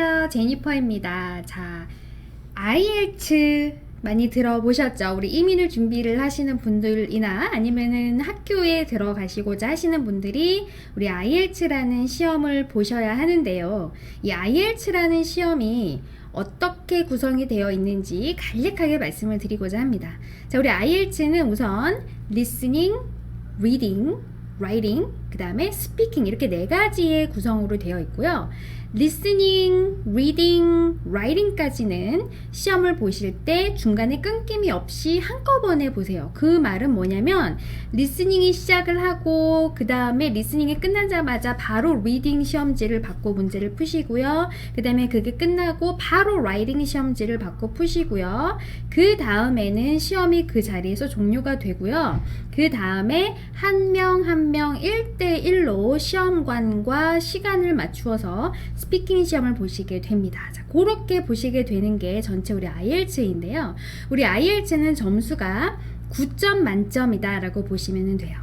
안녕하세요. 제니퍼입니다. 자, IELTS 많이 들어보셨죠? 우리 이민을 준비를 하시는 분들이나 아니면은 학교에 들어가시고자 하시는 분들이 우리 IELTS라는 시험을 보셔야 하는데요. 이 IELTS라는 시험이 어떻게 구성이 되어 있는지 간략하게 말씀을 드리고자 합니다. 자, 우리 IELTS는 우선 listening, reading, writing, 그 다음에 speaking 이렇게 네 가지의 구성으로 되어 있고요. listening, reading, writing까지는 시험을 보실 때 중간에 끊김이 없이 한꺼번에 보세요. 그 말은 뭐냐면 listening이 시작을 하고 그 다음에 listening이 끝나자마자 바로 reading 시험지를 받고 문제를 푸시고요. 그 다음에 그게 끝나고 바로 writing 시험지를 받고 푸시고요. 그 다음에는 시험이 그 자리에서 종료가 되고요. 그 다음에 한 명 한 명 1대1로 시험관과 시간을 맞추어서 스피킹 시험을 보시게 됩니다. 자, 그렇게 보시게 되는 게 전체 우리 IELTS인데요. 우리 IELTS는 점수가 9점 만점이다 라고 보시면 돼요.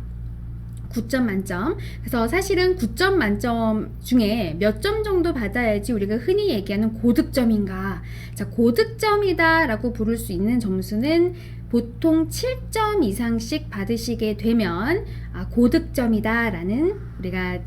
9점 만점. 그래서 사실은 9점 만점 중에 몇 점 정도 받아야지 우리가 흔히 얘기하는 고득점인가. 자, 고득점이다 라고 부를 수 있는 점수는 보통 7점 이상씩 받으시게 되면 고득점이다 라는 우리가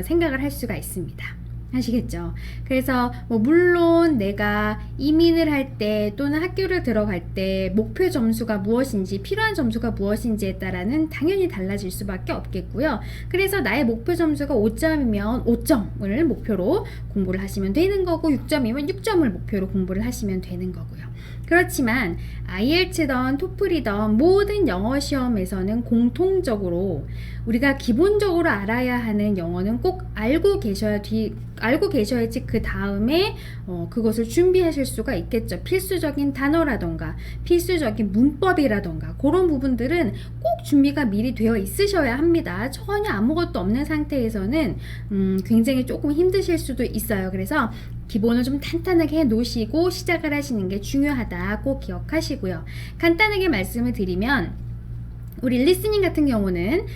생각을 할 수가 있습니다. 아시겠죠? 그래서 물론 내가 이민을 할 때 또는 학교를 들어갈 때 목표 점수가 무엇인지 필요한 점수가 무엇인지에 따라는 당연히 달라질 수밖에 없겠고요. 그래서 나의 목표 점수가 5점이면 5점을 목표로 공부를 하시면 되는 거고 6점이면 6점을 목표로 공부를 하시면 되는 거고요. 그렇지만 IELTS든 토플이든 모든 영어 시험에서는 공통적으로 우리가 기본적으로 알아야 하는 영어는 꼭 알고 계셔야지 그 다음에 그것을 준비하실 수가 있겠죠. 필수적인 단어라던가 필수적인 문법이라던가 그런 부분들은 꼭 준비가 미리 되어 있으셔야 합니다. 전혀 아무것도 없는 상태에서는 굉장히 조금 힘드실 수도 있어요. 그래서 기본을 좀 탄탄하게 해 놓으시고 시작을 하시는 게 중요하다. 꼭 기억하시고요. 간단하게 말씀을 드리면 우리 리스닝 같은 경우는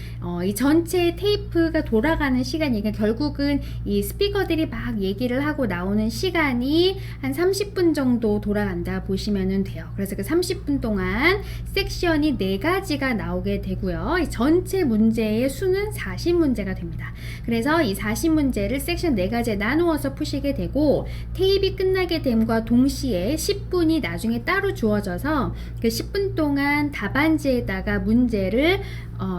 이 전체 테이프가 돌아가는 시간이 그러니까 결국은 이 스피커들이 막 얘기를 하고 나오는 시간이 한 30분 정도 돌아간다 보시면 돼요. 그래서 그 30분 동안 섹션이 4가지가 나오게 되고요. 이 전체 문제의 수는 40문제가 됩니다. 그래서 이 40문제를 섹션 4가지에 나누어서 푸시게 되고 테이프가 끝나게 됨과 동시에 10분이 나중에 따로 주어져서 그 10분 동안 답안지에다가 문제를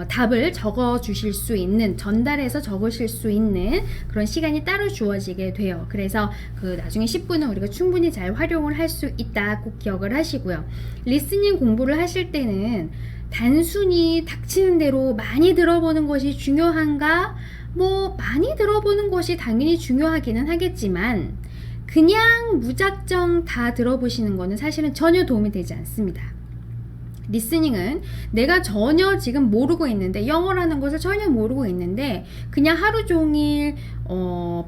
답을 적어 주실 수 있는 전달해서 적으실 수 있는 그런 시간이 따로 주어지게 돼요. 그래서 그 나중에 10분은 우리가 충분히 잘 활용을 할 수 있다 꼭 기억을 하시고요. 리스닝 공부를 하실 때는 단순히 닥치는 대로 많이 들어보는 것이 중요한가? 많이 들어보는 것이 당연히 중요하기는 하겠지만 그냥 무작정 다 들어보시는 거는 사실은 전혀 도움이 되지 않습니다. 리스닝은 내가 전혀 지금 모르고 있는데 영어라는 것을 전혀 모르고 있는데 그냥 하루 종일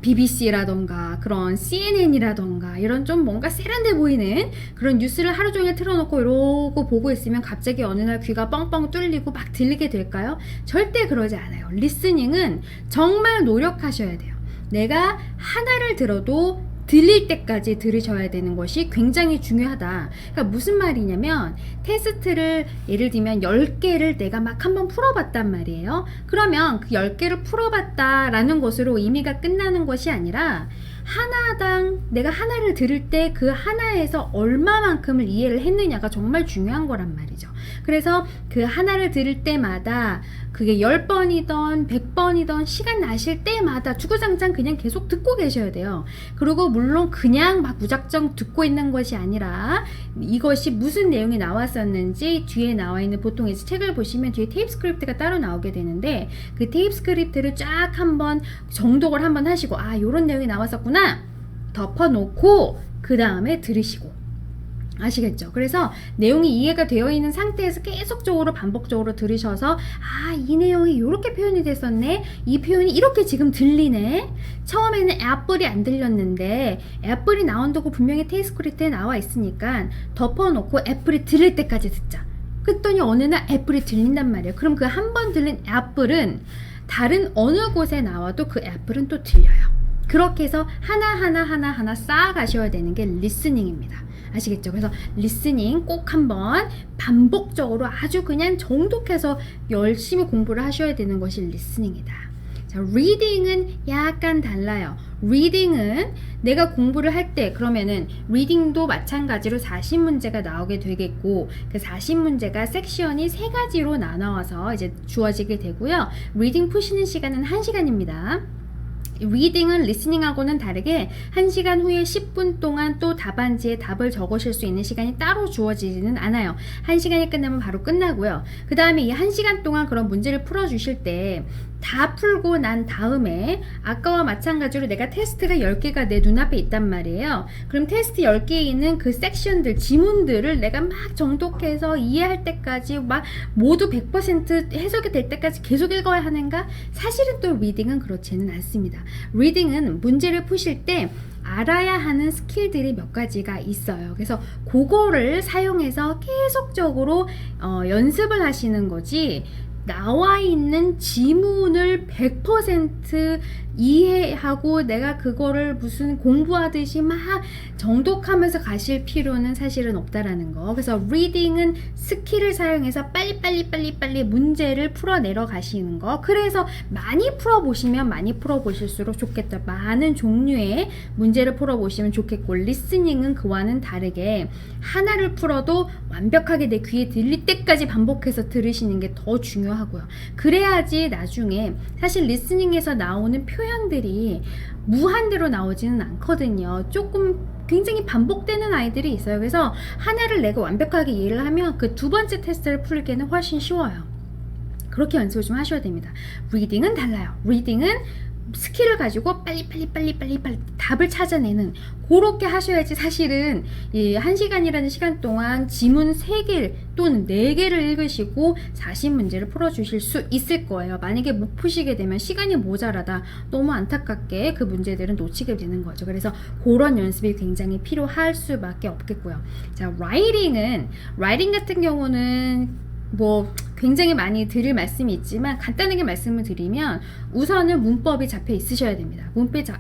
BBC라던가 그런 CNN이라던가 이런 좀 뭔가 세련돼 보이는 그런 뉴스를 하루 종일 틀어놓고 이러고 보고 있으면 갑자기 어느 날 귀가 뻥뻥 뚫리고 막 들리게 될까요? 절대 그러지 않아요. 리스닝은 정말 노력하셔야 돼요. 내가 하나를 들어도 들릴 때까지 들으셔야 되는 것이 굉장히 중요하다. 그러니까 무슨 말이냐면 테스트를 예를 들면 10개를 내가 막 한번 풀어봤단 말이에요. 그러면 그 10개를 풀어봤다라는 것으로 의미가 끝나는 것이 아니라 하나당 내가 하나를 들을 때 그 하나에서 얼마만큼을 이해를 했느냐가 정말 중요한 거란 말이죠. 그래서 그 하나를 들을 때마다 그게 10번이던 100번이던 시간 나실 때마다 주구장창 그냥 계속 듣고 계셔야 돼요. 그리고 물론 그냥 막 무작정 듣고 있는 것이 아니라 이것이 무슨 내용이 나왔었는지 뒤에 나와 있는 보통 이제 책을 보시면 뒤에 테이프 스크립트가 따로 나오게 되는데 그 테이프 스크립트를 쫙 한번 정독을 한번 하시고 요런 내용이 나왔었구나 덮어놓고 그 다음에 들으시고 아시겠죠? 그래서 내용이 이해가 되어 있는 상태에서 계속적으로 반복적으로 들으셔서 이 내용이 이렇게 표현이 됐었네 이 표현이 이렇게 지금 들리네 처음에는 애플이 안 들렸는데 애플이 나온다고 분명히 테이스크립트에 나와 있으니까 덮어놓고 애플이 들릴 때까지 듣자 그랬더니 어느 날 애플이 들린단 말이에요. 그럼 그 한 번 들린 애플은 다른 어느 곳에 나와도 그 애플은 또 들려요. 그렇게 해서 하나하나 쌓아가셔야 되는 게 리스닝입니다. 아시겠죠? 그래서 리스닝 꼭 한번 반복적으로 아주 그냥 정독해서 열심히 공부를 하셔야 되는 것이 리스닝이다. 자, 리딩은 약간 달라요. 리딩은 내가 공부를 할 때 그러면은 리딩도 마찬가지로 40문제가 나오게 되겠고 그 40문제가 섹션이 3가지로 나눠서 이제 주어지게 되고요. 리딩 푸시는 시간은 1시간입니다. 리딩은 리스닝하고는 다르게 1시간 후에 10분 동안 또 답안지에 답을 적으실 수 있는 시간이 따로 주어지지는 않아요. 1시간이 끝나면 바로 끝나고요. 그 다음에 이 1시간 동안 그런 문제를 풀어주실 때 다 풀고 난 다음에 아까와 마찬가지로 내가 테스트가 10개가 내 눈앞에 있단 말이에요. 그럼 테스트 10개에 있는 그 섹션들, 지문들을 내가 막 정독해서 이해할 때까지 막 모두 100% 해석이 될 때까지 계속 읽어야 하는가? 사실은 또 리딩은 그렇지는 않습니다. 리딩은 문제를 푸실 때 알아야 하는 스킬들이 몇 가지가 있어요. 그래서 그거를 사용해서 계속적으로 연습을 하시는 거지 나와 있는 지문을 100% 이해하고 내가 그거를 무슨 공부하듯이 막 정독하면서 가실 필요는 사실은 없다라는 거. 그래서 리딩은 스킬을 사용해서 빨리 문제를 풀어내려 가시는 거. 그래서 많이 풀어보시면 많이 풀어보실수록 좋겠다. 많은 종류의 문제를 풀어보시면 좋겠고, 리스닝은 그와는 다르게 하나를 풀어도 완벽하게 내 귀에 들릴 때까지 반복해서 들으시는 게 더 중요하고요. 그래야지 나중에 사실 리스닝에서 나오는 표현들이 무한대로 나오지는 않거든요. 조금 굉장히 반복되는 아이들이 있어요. 그래서 하나를 내가 완벽하게 이해를 하면 그 두 번째 테스트를 풀기에는 훨씬 쉬워요. 그렇게 연습을 좀 하셔야 됩니다. 리딩은 달라요. 리딩은 스킬을 가지고 빨리 답을 찾아내는 그렇게 하셔야지 사실은 이 1시간이라는 시간 동안 지문 3개 또는 4개를 읽으시고 40문제를 풀어주실 수 있을 거예요. 만약에 못 푸시게 되면 시간이 모자라다 너무 안타깝게 그 문제들은 놓치게 되는 거죠. 그래서 그런 연습이 굉장히 필요할 수밖에 없겠고요. 자, 라이팅 같은 경우는 뭐 굉장히 많이 드릴 말씀이 있지만 간단하게 말씀을 드리면 우선은 문법이 잡혀 있으셔야 됩니다.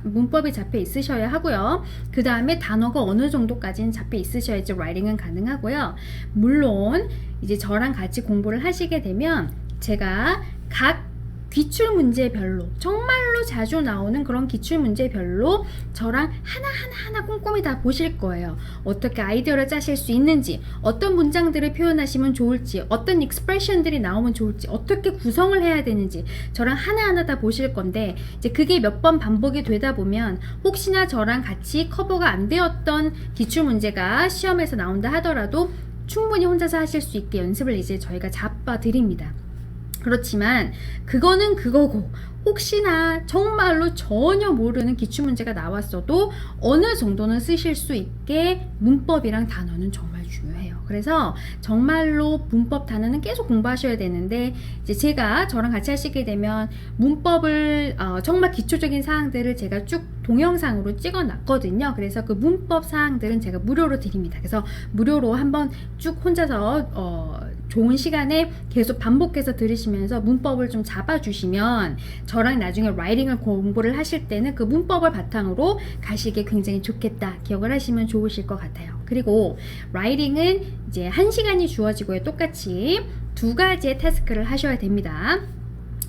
문법이 잡혀 있으셔야 하고요. 그 다음에 단어가 어느 정도까지는 잡혀 있으셔야지 라이팅은 가능하고요. 물론 이제 저랑 같이 공부를 하시게 되면 제가 각 기출문제별로 정말로 자주 나오는 그런 기출문제별로 저랑 하나하나 꼼꼼히 다 보실 거예요. 어떻게 아이디어를 짜실 수 있는지, 어떤 문장들을 표현하시면 좋을지, 어떤 익스프레션들이 나오면 좋을지, 어떻게 구성을 해야 되는지 저랑 하나하나 다 보실 건데 이제 그게 몇 번 반복이 되다 보면 혹시나 저랑 같이 커버가 안 되었던 기출문제가 시험에서 나온다 하더라도 충분히 혼자서 하실 수 있게 연습을 이제 저희가 잡아 드립니다. 그렇지만 그거는 그거고 혹시나 정말로 전혀 모르는 기출문제가 나왔어도 어느 정도는 쓰실 수 있게 문법이랑 단어는 정말 중요해요. 그래서 정말로 문법 단어는 계속 공부하셔야 되는데 이제 제가 저랑 같이 하시게 되면 문법을 정말 기초적인 사항들을 제가 쭉 동영상으로 찍어 놨거든요. 그래서 그 문법 사항들은 제가 무료로 드립니다. 그래서 무료로 한번 쭉 혼자서 좋은 시간에 계속 반복해서 들으시면서 문법을 좀 잡아주시면 저랑 나중에 라이팅을 공부를 하실 때는 그 문법을 바탕으로 가시기에 굉장히 좋겠다 기억을 하시면 좋으실 것 같아요. 그리고 라이팅은 이제 1시간이 주어지고요. 똑같이 2가지의 태스크를 하셔야 됩니다.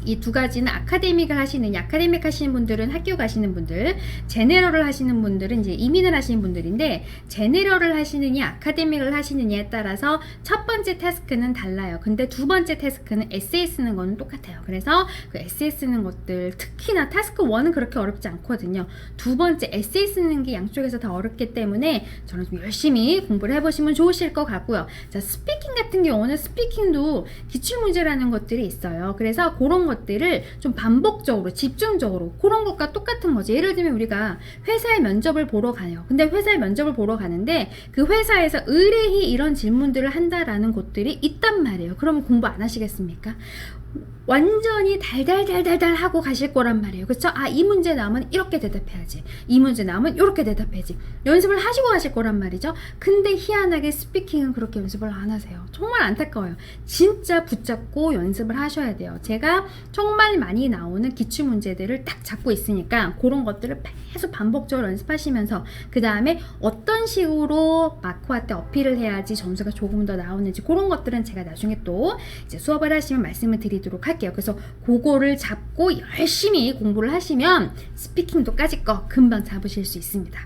이 2가지는 아카데믹을 하시느냐, 아카데믹 하시는 분들은 학교 가시는 분들, 제네럴을 하시는 분들은 이제 이민을 하시는 분들인데 제네럴을 하시느냐, 아카데믹을 하시느냐에 따라서 첫 번째 태스크는 달라요. 근데 두 번째 태스크는 에세이 쓰는 거는 똑같아요. 그래서 그 에세이 쓰는 것들 특히나 타스크 1은 그렇게 어렵지 않거든요. 두 번째 에세이 쓰는 게 양쪽에서 다 어렵기 때문에 저는 좀 열심히 공부를 해보시면 좋으실 것 같고요. 자, 스피킹 같은 경우는 스피킹도 기출문제라는 것들이 있어요. 그래서 그런 것들을 좀 반복적으로 집중적으로 그런 것과 똑같은 거지. 예를 들면 우리가 회사에 면접을 보러 가요. 근데 회사에 면접을 보러 가는데 그 회사에서 의뢰히 이런 질문들을 한다라는 것들이 있단 말이에요. 그러면 공부 안 하시겠습니까? 완전히 달달달달달 하고 가실 거란 말이에요. 그쵸? 아, 이 문제 나오면 이렇게 대답해야지. 이 문제 나오면 이렇게 대답해야지. 연습을 하시고 가실 거란 말이죠. 근데 희한하게 스피킹은 그렇게 연습을 안 하세요. 정말 안타까워요. 진짜 붙잡고 연습을 하셔야 돼요. 제가 정말 많이 나오는 기출 문제들을 딱 잡고 있으니까 그런 것들을 계속 반복적으로 연습하시면서 그 다음에 어떤 식으로 마크한테 어필을 해야지 점수가 조금 더 나오는지 그런 것들은 제가 나중에 또 이제 수업을 하시면 말씀을 드리도록 할게요. 그래서 그거를 잡고 열심히 공부를 하시면 스피킹도 까짓 거 금방 잡으실 수 있습니다.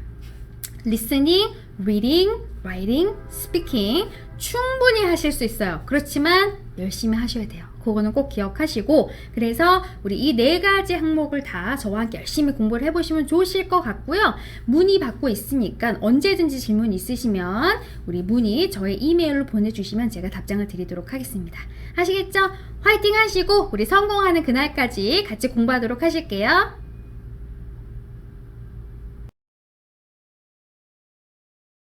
listening, reading, writing, speaking 충분히 하실 수 있어요. 그렇지만 열심히 하셔야 돼요. 그거는 꼭 기억하시고 그래서 우리 이 4가지 항목을 다 저와 함께 열심히 공부를 해보시면 좋으실 것 같고요. 문의 받고 있으니까 언제든지 질문 있으시면 우리 문의 저의 이메일로 보내주시면 제가 답장을 드리도록 하겠습니다. 아시겠죠? 화이팅 하시고 우리 성공하는 그날까지 같이 공부하도록 하실게요.